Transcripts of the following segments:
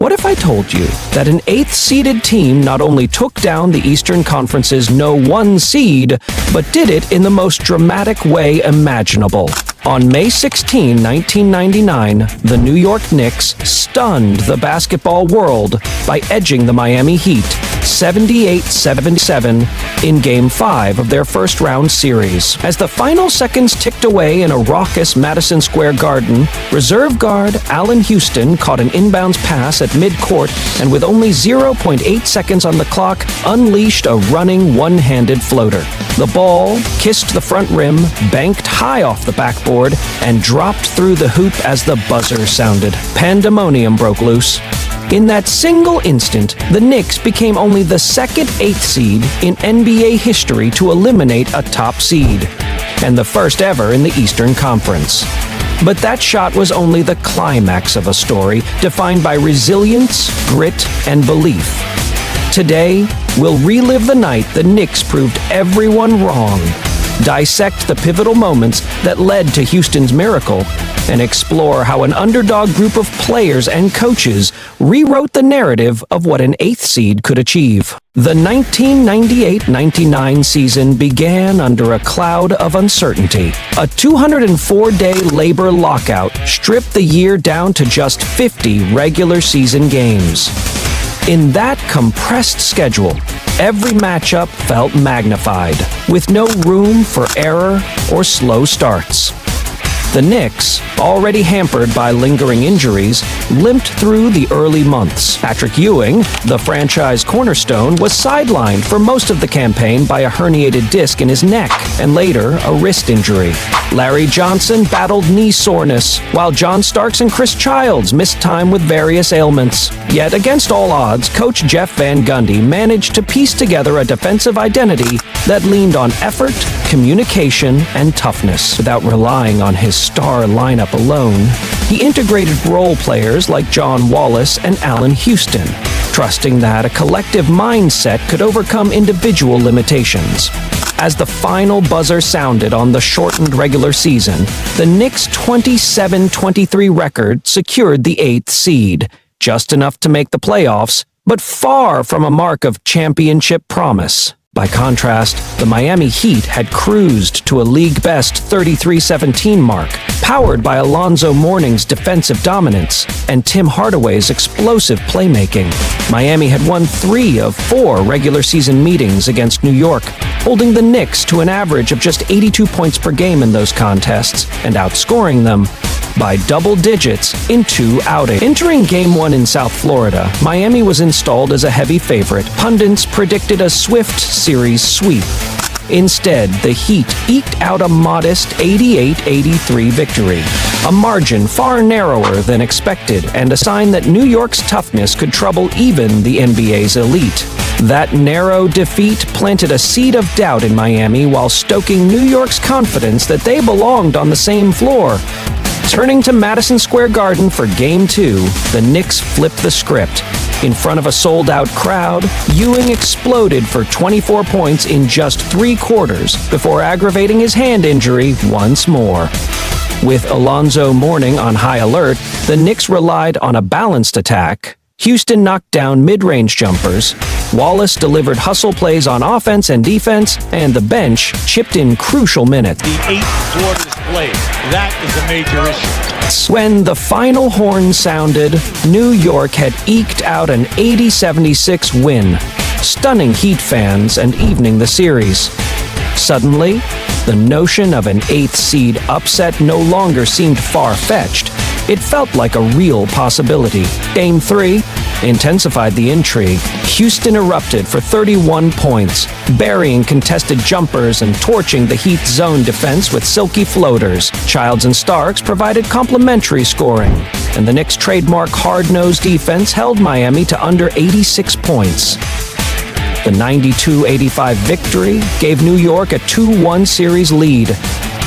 What if I told you that an 8th-seeded team not only took down the Eastern Conference's No. 1 seed, but did it in the most dramatic way imaginable? On May 16, 1999, the New York Knicks stunned the basketball world by edging the Miami Heat 78-77 in Game 5 of their first-round series. As the final seconds ticked away in a raucous Madison Square Garden, reserve guard Allen Houston caught an inbounds pass at midcourt and with only 0.8 seconds on the clock, unleashed a running one-handed floater. The ball kissed the front rim, banked high off the backboard, and dropped through the hoop as the buzzer sounded. Pandemonium broke loose. In that single instant, the Knicks became only the second 8th seed in NBA history to eliminate a top seed, and the first ever in the Eastern Conference. But that shot was only the climax of a story defined by resilience, grit, and belief. Today, we'll relive the night the Knicks proved everyone wrong, dissect the pivotal moments that led to Houston's miracle, and explore how an underdog group of players and coaches rewrote the narrative of what an 8th seed could achieve. The 1998-99 season began under a cloud of uncertainty. A 204-day labor lockout stripped the year down to just 50 regular season games. In that compressed schedule, every matchup felt magnified, with no room for error or slow starts. The Knicks, already hampered by lingering injuries, limped through the early months. Patrick Ewing, the franchise cornerstone, was sidelined for most of the campaign by a herniated disc in his neck, and later a wrist injury. Larry Johnson battled knee soreness, while John Starks and Chris Childs missed time with various ailments. Yet, against all odds, coach Jeff Van Gundy managed to piece together a defensive identity that leaned on effort, communication, and toughness. Without relying on his star lineup alone, he integrated role players like John Wallace and Allen Houston, trusting that a collective mindset could overcome individual limitations. As the final buzzer sounded on the shortened regular season, the Knicks' 27-23 record secured the 8th seed, just enough to make the playoffs, but far from a mark of championship promise. By contrast, the Miami Heat had cruised to a league-best 33-17 mark, powered by Alonzo Mourning's defensive dominance and Tim Hardaway's explosive playmaking. Miami had won 3 of 4 regular season meetings against New York, holding the Knicks to an average of just 82 points per game in those contests and outscoring them by double digits in 2 outings. Entering Game 1 in South Florida, Miami was installed as a heavy favorite. Pundits predicted a swift series sweep. Instead, the Heat eked out a modest 88-83 victory, a margin far narrower than expected and a sign that New York's toughness could trouble even the NBA's elite. That narrow defeat planted a seed of doubt in Miami while stoking New York's confidence that they belonged on the same floor. Turning to Madison Square Garden for Game 2, the Knicks flipped the script. In front of a sold-out crowd, Ewing exploded for 24 points in just 3 quarters before aggravating his hand injury once more. With Alonzo Mourning on high alert, the Knicks relied on a balanced attack. Houston knocked down mid-range jumpers, Wallace delivered hustle plays on offense and defense, and the bench chipped in crucial minutes. The 8 quarters played. That is a major issue. When the final horn sounded, New York had eked out an 80-76 win, stunning Heat fans and evening the series. Suddenly, the notion of an 8th seed upset no longer seemed far-fetched. It felt like a real possibility. Game 3 intensified the intrigue. Houston erupted for 31 points, burying contested jumpers and torching the Heat's zone defense with silky floaters. Childs and Starks provided complementary scoring, and the Knicks' trademark hard-nosed defense held Miami to under 86 points. The 92-85 victory gave New York a 2-1 series lead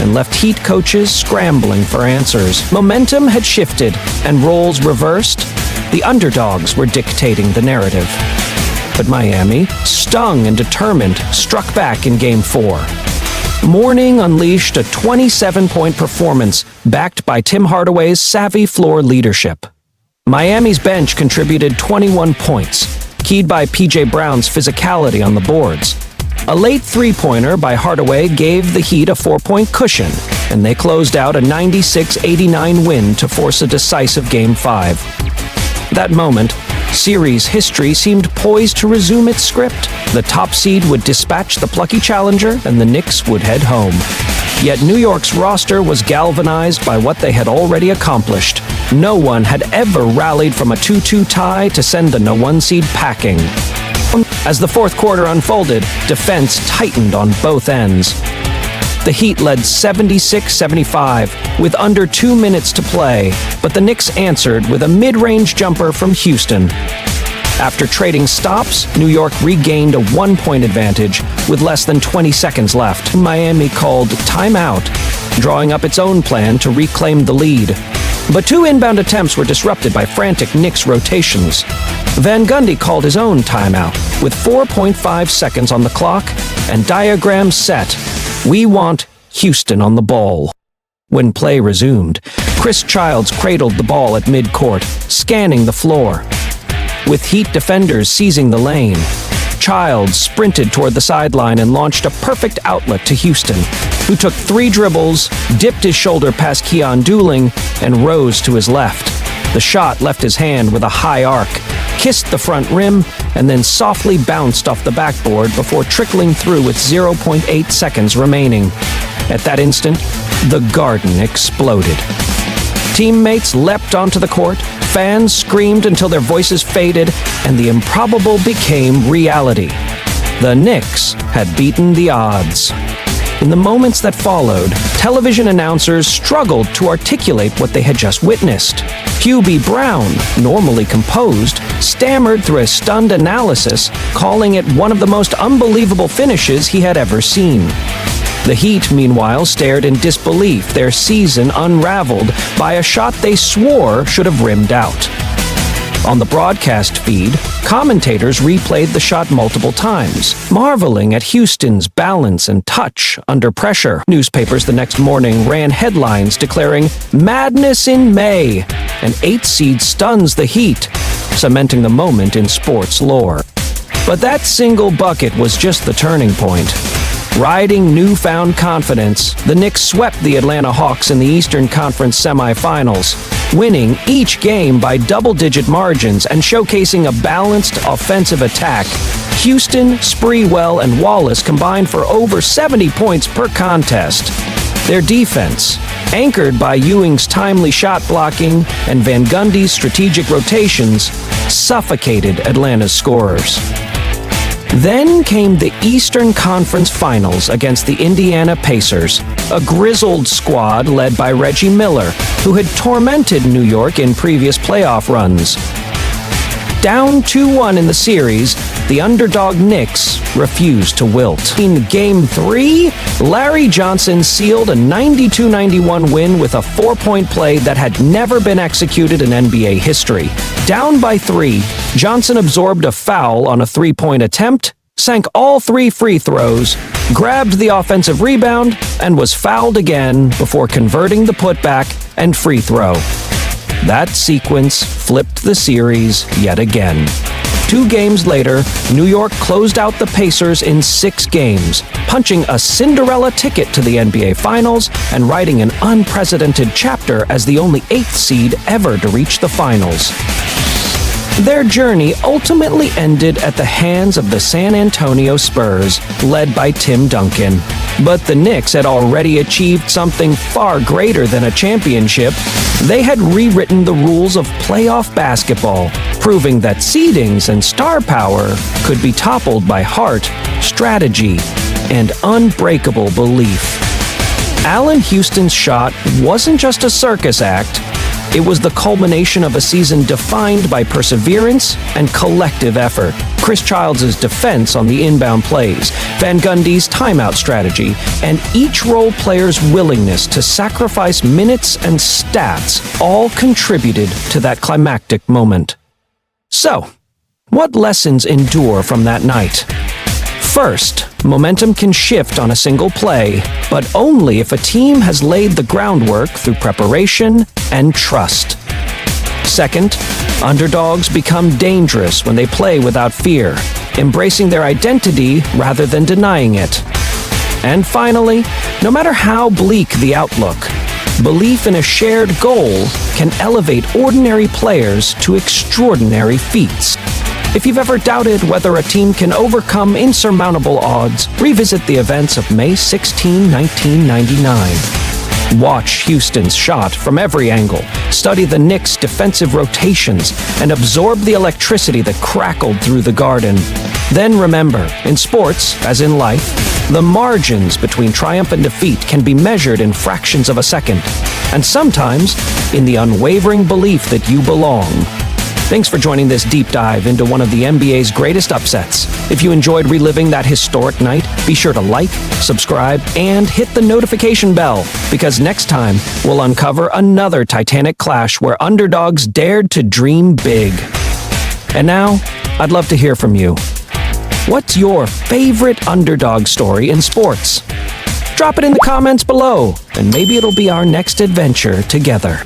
and left Heat coaches scrambling for answers. Momentum had shifted and roles reversed. The underdogs were dictating the narrative. But Miami, stung and determined, struck back in Game 4. Mourning unleashed a 27-point performance backed by Tim Hardaway's savvy floor leadership. Miami's bench contributed 21 points, keyed by P.J. Brown's physicality on the boards. A late three-pointer by Hardaway gave the Heat a 4-point cushion, and they closed out a 96-89 win to force a decisive Game 5. That moment, series history seemed poised to resume its script. The top seed would dispatch the plucky challenger, and the Knicks would head home. Yet New York's roster was galvanized by what they had already accomplished. No one had ever rallied from a 2-2 tie to send the No. 1 seed packing. As the fourth quarter unfolded, defense tightened on both ends. The Heat led 76-75 with under 2 minutes to play, but the Knicks answered with a mid-range jumper from Houston. After trading stops, New York regained a 1-point advantage with less than 20 seconds left. Miami called timeout, drawing up its own plan to reclaim the lead. But 2 inbound attempts were disrupted by frantic Knicks rotations. Van Gundy called his own timeout with 4.5 seconds on the clock and diagram set. We want Houston on the ball. When play resumed, Chris Childs cradled the ball at midcourt, scanning the floor. With Heat defenders seizing the lane, Childs sprinted toward the sideline and launched a perfect outlet to Houston, who took 3 dribbles, dipped his shoulder past Keon Dooling, and rose to his left. The shot left his hand with a high arc, kissed the front rim, and then softly bounced off the backboard before trickling through with 0.8 seconds remaining. At that instant, the Garden exploded. Teammates leapt onto the court, fans screamed until their voices faded, and the improbable became reality. The Knicks had beaten the odds. In the moments that followed, television announcers struggled to articulate what they had just witnessed. Hubie Brown, normally composed, stammered through a stunned analysis, calling it one of the most unbelievable finishes he had ever seen. The Heat, meanwhile, stared in disbelief, their season unraveled by a shot they swore should have rimmed out. On the broadcast feed, commentators replayed the shot multiple times, marveling at Houston's balance and touch under pressure. Newspapers the next morning ran headlines declaring "Madness in May." An 8 seed stuns the Heat, cementing the moment in sports lore. But that single bucket was just the turning point. Riding newfound confidence, the Knicks swept the Atlanta Hawks in the Eastern Conference semifinals, winning each game by double-digit margins and showcasing a balanced offensive attack. Houston, Sprewell, and Wallace combined for over 70 points per contest. Their defense, anchored by Ewing's timely shot blocking and Van Gundy's strategic rotations, suffocated Atlanta's scorers. Then came the Eastern Conference Finals against the Indiana Pacers, a grizzled squad led by Reggie Miller, who had tormented New York in previous playoff runs. Down 2-1 in the series, the underdog Knicks refused to wilt. In Game 3, Larry Johnson sealed a 92-91 win with a 4-point play that had never been executed in NBA history. Down by 3, Johnson absorbed a foul on a 3-point attempt, sank all 3 free throws, grabbed the offensive rebound, and was fouled again before converting the putback and free throw. That sequence flipped the series yet again. 2 games later, New York closed out the Pacers in 6 games, punching a Cinderella ticket to the NBA Finals and writing an unprecedented chapter as the only 8th seed ever to reach the finals. Their journey ultimately ended at the hands of the San Antonio Spurs, led by Tim Duncan. But the Knicks had already achieved something far greater than a championship. They had rewritten the rules of playoff basketball, proving that seedings and star power could be toppled by heart, strategy, and unbreakable belief. Allen Houston's shot wasn't just a circus act. It was the culmination of a season defined by perseverance and collective effort. Chris Childs' defense on the inbound plays, Van Gundy's timeout strategy, and each role player's willingness to sacrifice minutes and stats all contributed to that climactic moment. So, what lessons endure from that night? First, momentum can shift on a single play, but only if a team has laid the groundwork through preparation and trust. Second, underdogs become dangerous when they play without fear, embracing their identity rather than denying it. And finally, no matter how bleak the outlook, belief in a shared goal can elevate ordinary players to extraordinary feats. If you've ever doubted whether a team can overcome insurmountable odds, revisit the events of May 16, 1999. Watch Houston's shot from every angle, study the Knicks' defensive rotations, and absorb the electricity that crackled through the Garden. Then remember, in sports, as in life, the margins between triumph and defeat can be measured in fractions of a second, and sometimes in the unwavering belief that you belong. Thanks for joining this deep dive into one of the NBA's greatest upsets. If you enjoyed reliving that historic night, be sure to like, subscribe, and hit the notification bell, because next time we'll uncover another titanic clash where underdogs dared to dream big. And now, I'd love to hear from you. What's your favorite underdog story in sports? Drop it in the comments below, and maybe it'll be our next adventure together.